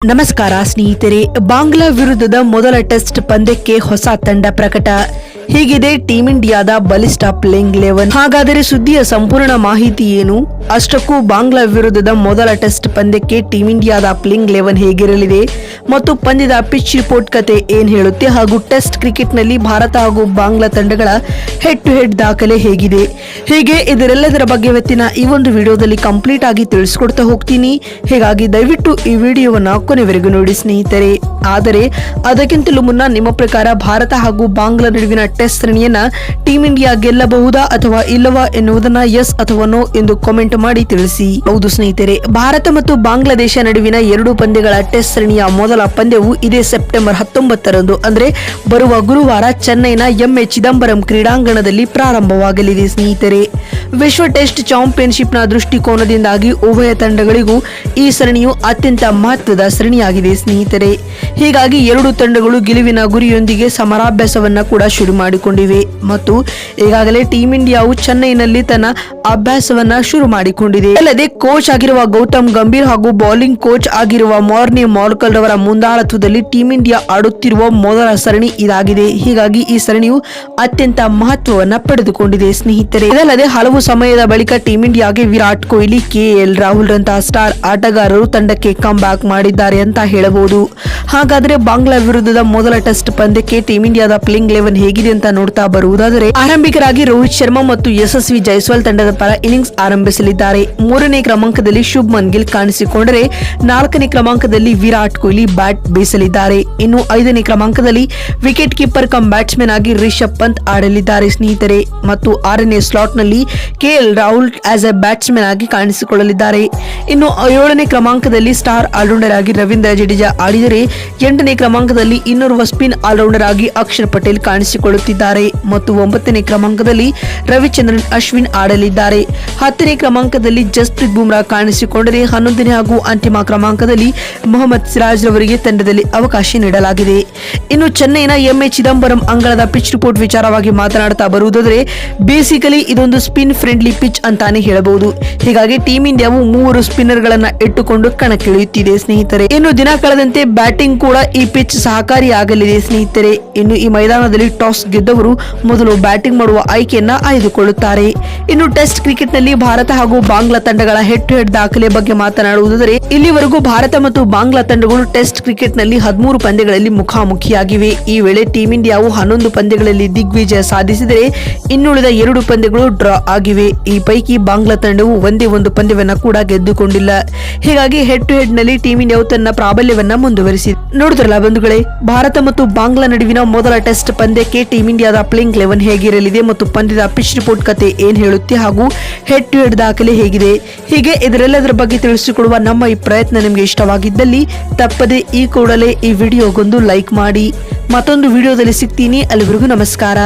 ನಮಸ್ಕಾರ ಸ್ನೇಹಿತರೆ, ಬಾಂಗ್ಲಾ ವಿರುದ್ಧದ ಮೊದಲ ಟೆಸ್ಟ್ ಪಂದ್ಯಕ್ಕೆ ಹೊಸ ತಂಡ ಪ್ರಕಟ. ಹೀಗಿದೆ ಟೀಂ ಇಂಡಿಯಾದ ಬಲಿಷ್ಠ ಪ್ಲೇಯಿಂಗ್ 11. ಹಾಗಾದರೆ ಸುದ್ದಿಯ ಸಂಪೂರ್ಣ ಮಾಹಿತಿ ಏನು? ಅಷ್ಟಕ್ಕೂ ಬಾಂಗ್ಲಾ ವಿರುದ್ಧದ ಮೊದಲ ಟೆಸ್ಟ್ ಪಂದ್ಯಕ್ಕೆ ಟೀಂ ಇಂಡಿಯಾದ ಪ್ಲೇಯಿಂಗ್ 11 ಹೇಗಿರಲಿದೆ ಮತ್ತು ಪಂದ್ಯದ ಪಿಚ್ ರಿಪೋರ್ಟ್ ಕತೆ ಏನ್ ಹೇಳುತ್ತೆ, ಹಾಗೂ ಟೆಸ್ಟ್ ಕ್ರಿಕೆಟ್ನಲ್ಲಿ ಭಾರತ ಹಾಗೂ ಬಾಂಗ್ಲಾ ತಂಡಗಳ ಹೆಡ್ ಟು ಹೆಡ್ ದಾಖಲೆ ಹೇಗಿದೆ, ಹೀಗೆ ಇದರೆಲ್ಲದರ ಬಗ್ಗೆ ಇವತ್ತಿನ ಈ ಒಂದು ವಿಡಿಯೋದಲ್ಲಿ ಕಂಪ್ಲೀಟ್ ಆಗಿ ತಿಳಿಸ್ಕೊಡ್ತಾ ಹೋಗ್ತೀನಿ. ಹೀಗಾಗಿ ದಯವಿಟ್ಟು ಈ ವಿಡಿಯೋವನ್ನ ಕೊನೆವರೆಗೂ ನೋಡಿ ಸ್ನೇಹಿತರೆ. ಆದರೆ ಅದಕ್ಕಿಂತಲೂ ಮುನ್ನ ನಿಮ್ಮ ಪ್ರಕಾರ ಭಾರತ ಹಾಗೂ ಬಾಂಗ್ಲಾ ನಡುವಿನ ಟೆಸ್ಟ್ ಸರಣಿಯನ್ನ ಟೀಂ ಇಂಡಿಯಾ ಗೆಲ್ಲಬಹುದಾ ಅಥವಾ ಇಲ್ಲವಾ ಎನ್ನುವುದನ್ನ ಎಸ್ ಅಥವಾ ನೋ ಎಂದು ಕಾಮೆಂಟ್ ಮಾಡಿ ತಿಳಿಸಿ. ಹೌದು ಸ್ನೇಹಿತರೆ, ಭಾರತ ಮತ್ತು ಬಾಂಗ್ಲಾದೇಶ ನಡುವಿನ 2 ಪಂದ್ಯಗಳ ಟೆಸ್ಟ್ ಸರಣಿಯ ಮೊದಲ ಪಂದ್ಯವು ಇದೇ ಸೆಪ್ಟೆಂಬರ್ 19ರಂದು ಅಂದ್ರೆ ಬರುವ ಗುರುವಾರ ಚೆನ್ನೈನ ಎಂಎ ಚಿದಂಬರಂ ಕ್ರೀಡಾಂಗಣದಲ್ಲಿ ಪ್ರಾರಂಭವಾಗಲಿದೆ ಸ್ನೇಹಿತರೆ. ವಿಶ್ವ ಟೆಸ್ಟ್ ಚಾಂಪಿಯನ್ಶಿಪ್ನ ದೃಷ್ಟಿಕೋನದಿಂದಾಗಿ ಉಭಯ ತಂಡಗಳಿಗೂ ಈ ಸರಣಿಯು ಅತ್ಯಂತ ಮಹತ್ವದ ಸರಣಿಯಾಗಿದೆ ಸ್ನೇಹಿತರೆ. ಹೀಗಾಗಿ 2 ತಂಡಗಳು ಗೆಲುವಿನ ಗುರಿಯೊಂದಿಗೆ ಸಮರಾಭ್ಯಾಸವನ್ನ ಕೂಡ ಶುರು ಮಾಡಿಕೊಂಡಿವೆ ಮತ್ತು ಈಗಾಗಲೇ ಟೀಂ ಇಂಡಿಯಾವು ಚೆನ್ನೈನಲ್ಲಿ ತನ್ನ ಅಭ್ಯಾಸವನ್ನ ಶುರು ಮಾಡಿಕೊಂಡಿದೆ. ಅಲ್ಲದೆ ಕೋಚ್ ಆಗಿರುವ ಗೌತಮ್ ಗಂಭೀರ್ ಹಾಗೂ ಬೌಲಿಂಗ್ ಕೋಚ್ ಆಗಿರುವ ಮಾರ್ನೆ ಮಾರ್ಕಲ್ ರವರ ಮುಂದಾಳತ್ವದಲ್ಲಿ ಟೀಂ ಇಂಡಿಯಾ ಆಡುತ್ತಿರುವ ಮೊದಲ ಸರಣಿ ಇದಾಗಿದೆ. ಹೀಗಾಗಿ ಈ ಸರಣಿಯು ಅತ್ಯಂತ ಮಹತ್ವವನ್ನ ಪಡೆದುಕೊಂಡಿದೆ ಸ್ನೇಹಿತರೆ. ಇದಲ್ಲದೆ ಹಲವು ಸಮಯದ ಬಳಿಕ ಟೀಂ ಇಂಡಿಯಾಗೆ ವಿರಾಟ್ ಕೊಹ್ಲಿ, ಕೆಎಲ್ ರಾಹುಲ್ ರಂತಹ ಸ್ಟಾರ್ ಆಟಗಾರರು ತಂಡಕ್ಕೆ ಕಮ್ ಬ್ಯಾಕ್ ಮಾಡಿದ್ದಾರೆ ಅಂತ ಹೇಳಬಹುದು. ಹಾಗಾದ್ರೆ ಬಾಂಗ್ಲಾ ವಿರುದ್ಧದ ಮೊದಲ ಟೆಸ್ಟ್ ಪಂದ್ಯಕ್ಕೆ ಟೀಂ ಇಂಡಿಯಾದ ಪ್ಲೇಯಿಂಗ್ 11 ಹೇಗಿದೆ ಅಂತ ನೋಡ್ತಾ ಬರುವುದಾದರೆ, ಆರಂಭಿಕರಾಗಿ ರೋಹಿತ್ ಶರ್ಮಾ ಮತ್ತು ಯಶಸ್ವಿ ಜೈಸ್ವಾಲ್ ತಂಡದ ಪರ ಇನ್ನಿಂಗ್ಸ್ ಆರಂಭಿಸಲಿದ್ದಾರೆ. 3ನೇ ಕ್ರಮಾಂಕದಲ್ಲಿ ಶುಭ್ಮನ್ ಗಿಲ್ ಕಾಣಿಸಿಕೊಂಡರೆ 4ನೇ ಕ್ರಮಾಂಕದಲ್ಲಿ ವಿರಾಟ್ ಕೊಹ್ಲಿ ಬ್ಯಾಟ್ ಬೀಸಲಿದ್ದಾರೆ. ಇನ್ನು 5ನೇ ಕ್ರಮಾಂಕದಲ್ಲಿ ವಿಕೆಟ್ ಕೀಪರ್ ಕಮ್ ಬ್ಯಾಟ್ಸ್ಮನ್ ಆಗಿ ರಿಷಬ್ ಪಂತ್ ಆಡಲಿದ್ದಾರೆ ಸ್ನೇಹಿತರೆ. ಮತ್ತು 6ನೇ ಸ್ಲಾಟ್ ನಲ್ಲಿ K L Rahul as a batsman ಆಗಿ ಕಾಣಿಸಿಕೊಳ್ಳಲಿದ್ದಾರೆ. ಇನ್ನು 7ನೇ ಕ್ರಮಾಂಕದಲ್ಲಿ ಸ್ಟಾರ್ ಆಲ್ರೌಂಡರ್ ಆಗಿ ರವೀಂದ್ರ ಜಡೇಜಾ ಆಡಿದರೆ 8ನೇ ಕ್ರಮಾಂಕದಲ್ಲಿ ಇನ್ನೋರ್ವ ಸ್ಪಿನ್ ಆಲ್ರೌಂಡರ್ ಆಗಿ ಅಕ್ಷರ್ ಪಟೇಲ್ ಕಾಣಿಸಿಕೊಳ್ಳುತ್ತಿದ್ದಾರೆ. ಮತ್ತು 9ನೇ ಕ್ರಮಾಂಕದಲ್ಲಿ ರವಿಚಂದ್ರನ್ ಅಶ್ವಿನ್ ಆಡಲಿದ್ದಾರೆ. 10ನೇ ಕ್ರಮಾಂಕದಲ್ಲಿ ಜಸ್ಪ್ರೀತ್ ಬುಮ್ರಾ ಕಾಣಿಸಿಕೊಂಡರೆ 11ನೇ ಹಾಗೂ ಅಂತಿಮ ಕ್ರಮಾಂಕದಲ್ಲಿ ಮೊಹಮ್ಮದ್ ಸಿರಾಜ್ ರವರಿಗೆ ತಂಡದಲ್ಲಿ ಅವಕಾಶ ನೀಡಲಾಗಿದೆ. ಇನ್ನು ಚೆನ್ನೈನ ಎಂಎ ಚಿದಂಬರಂ ಅಂಗಳದ ಪಿಚ್ ರಿಪೋರ್ಟ್ ವಿಚಾರವಾಗಿ ಮಾತನಾಡ್ತಾ ಬರುವುದಾದರೆ, ಬೇಸಿಕಲಿ ಇದೊಂದು ಸ್ಪಿನ್ ಫ್ರೆಂಡ್ಲಿ ಪಿಚ್ ಅಂತಾನೆ ಹೇಳಬಹುದು. ಹೀಗಾಗಿ ಟೀಂ ಇಂಡಿಯಾವು 3 ಸ್ಪಿನ್ನರ್ ಗಳನ್ನ ಇಟ್ಟುಕೊಂಡು ಕಣಕ್ಕಿಳಿಯುತ್ತಿದೆ ಸ್ನೇಹಿತರೆ. ಇನ್ನು ದಿನ ಕಳೆದಂತೆ ಬ್ಯಾಟಿಂಗ್ ಕೂಡ ಈ ಪಿಚ್ ಸಹಕಾರಿಯಾಗಲಿದೆ ಸ್ನೇಹಿತರೆ. ಇನ್ನು ಈ ಮೈದಾನದಲ್ಲಿ ಟಾಸ್ ಗೆದ್ದವರು ಮೊದಲು ಬ್ಯಾಟಿಂಗ್ ಮಾಡುವ ಆಯ್ಕೆಯನ್ನ ಆಯ್ದುಕೊಳ್ಳುತ್ತಾರೆ. ಇನ್ನು ಟೆಸ್ಟ್ ಕ್ರಿಕೆಟ್ ನಲ್ಲಿ ಭಾರತ ಹಾಗೂ ಬಾಂಗ್ಲಾ ತಂಡಗಳ ಹೆಡ್ ಟು ಹೆಡ್ ದಾಖಲೆ ಬಗ್ಗೆ ಮಾತನಾಡುವುದಾದರೆ, ಇಲ್ಲಿವರೆಗೂ ಭಾರತ ಮತ್ತು ಬಾಂಗ್ಲಾ ತಂಡಗಳು ಟೆಸ್ಟ್ ಕ್ರಿಕೆಟ್ ನಲ್ಲಿ 13 ಪಂದ್ಯಗಳಲ್ಲಿ ಮುಖಾಮುಖಿಯಾಗಿವೆ. ಈ ವೇಳೆ ಟೀಂ ಇಂಡಿಯಾವು 11 ಪಂದ್ಯಗಳಲ್ಲಿ ದಿಗ್ವಿಜಯ ಸಾಧಿಸಿದರೆ ಇನ್ನುಳಿದ 2 ಪಂದ್ಯಗಳು ಡ್ರಾ ಆಗಿವೆ. ಈ ಪೈಕಿ ಬಾಂಗ್ಲಾ ತಂಡವು ಒಂದೇ ಒಂದು ಪಂದ್ಯವನ್ನ ಕೂಡ ಗೆದ್ದುಕೊಂಡಿಲ್ಲ. ಹೀಗಾಗಿ ಹೆಡ್ ಟು ಹೆಡ್ ನಲ್ಲಿ ಟೀಂ ಇಂಡಿಯಾವು ತನ್ನ ಪ್ರಾಬಲ್ಯವನ್ನ ಮುಂದುವರಿಸಿದೆ. ನೋಡಿದ್ರಲ್ಲ ಬಂಧುಗಳೇ, ಭಾರತ ಮತ್ತು ಬಾಂಗ್ಲಾ ನಡುವಿನ ಮೊದಲ ಟೆಸ್ಟ್ ಪಂದ್ಯಕ್ಕೆ ಟೀಂ ಇಂಡಿಯಾದ ಪ್ಲೇಯಿಂಗ್ 11 ಹೇಗಿರಲಿದೆ ಮತ್ತು ಪಂದ್ಯದ ಪಿಚ್ ರಿಪೋರ್ಟ್ ಕತೆ ಏನ್ ಹೇಳುತ್ತೆ, ಹಾಗೂ ಹೆಡ್ ಟು ಹೆಡ್ ದಾಖಲೆ ಹೇಗಿದೆ, ಹೀಗೆ ಇದರೆಲ್ಲದರ ಬಗ್ಗೆ ತಿಳಿಸಿಕೊಡುವ ನಮ್ಮ ಈ ಪ್ರಯತ್ನ ನಿಮಗೆ ಇಷ್ಟವಾಗಿದ್ದಲ್ಲಿ ತಪ್ಪದೆ ಈ ಕೂಡಲೇ ಈ ವಿಡಿಯೋಗೊಂದು ಲೈಕ್ ಮಾಡಿ. ಮತ್ತೊಂದು ವಿಡಿಯೋದಲ್ಲಿ ಸಿಗ್ತೀನಿ. ಅಲ್ಲಿವರೆಗೂ ನಮಸ್ಕಾರ.